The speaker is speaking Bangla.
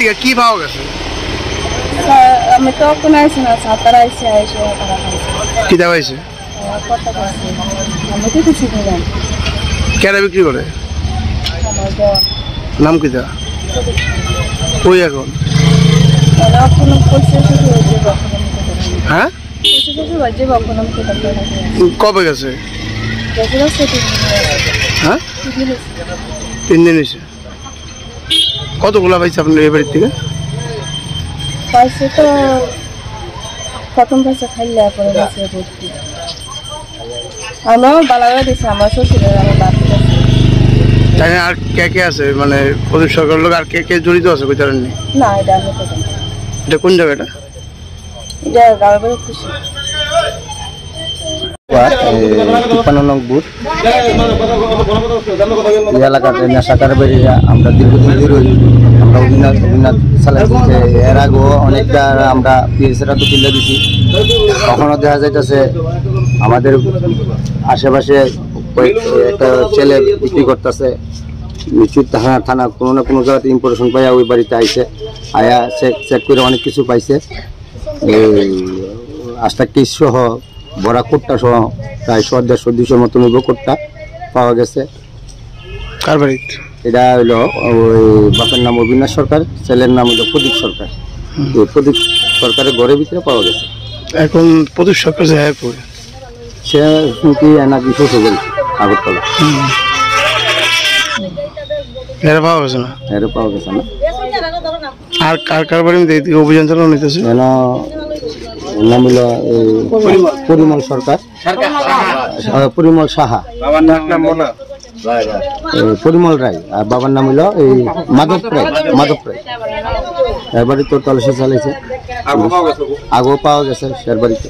থেকে কি পাওয়া গেছে? আমি তো কোনো আইছি না, ছাতারা আইসে আইসে তারা খাইছে। কি দেওয়া হয়েছে? কত খাইছে আমি তো কিছু দিলাম। কেন বিক্রি করে? আমার দেওয়া নাম কি দেওয়া? ওই এখন কোনো পয়সা শুধু হয়েছে কখন হ্যাঁ পয়সা শুধু হয়েছে কখন আমি কোথাও কবে গেছে? গেছে রাস্তা হ্যাঁ 3 দিন হয়েছে। কতগুলা পাইছে আপনার এই বাড়ির থেকে? পাইছে তো প্রথম পাইছে খাইলে পরে গেছে ভর্তি। আমরাও বালাগা দিছি, আমার শ্বশুরের আমার বাড়ি আছে। তাই আর কে কে আছে মানে প্রদীপ সরকার লোক আর কে কে জড়িত আছে কই জানেন নি? না এটা আমি তো জানি। এটা কোন জায়গাটা? এটা গাঁয়ের খুশি 53 নং বুথ এলাকাতে নেশা কারবারি আমরা দীর্ঘদিন ধরে আমরা অভিনয় চালাইছি। এর আগেও অনেকটা আমরা পিএসরা তো তুলে দিছি। কখনো দেখা যাইতেছে আমাদের আশেপাশে একটা ছেলে বিক্রি করতেছে, নিশ্চিত থানা কোনো না কোনো জায়গাতে ইনফরমেশন পাইয়া ওই বাড়িতে আইছে, আয়া চেক করে অনেক কিছু পাইছে। এই 8টা কেস সহ বড়া কোট্টা সহ প্রায় 150-200 মতো নিব কোট্টা পাওয়া গেছে। কার বাড়িতে? এটা হইল ওই বাপের নাম অবিনাশ সরকার, ছেলের নাম হইল প্রদীপ সরকার। এই প্রদীপ সরকারের ঘরের ভিতরে পাওয়া গেছে। এখন প্রদীপ সরকার যায় করে সে কি নাকি শ্বশুর আগরতলা এরা পাওয়া গেছে না? এর পাওয়া গেছে না। আর কার কার বাড়ি অভিযান চালানো নিতেছে? যেন নাম হইল পরিমল সরকার, পরিমল সাহা, পরিমল রায়, আর বাবার নাম হইল এই মাধব রায়। এর বাড়ি তো তলসি চালাইছে, আগেও পাওয়া গেছে এর বাড়িতে।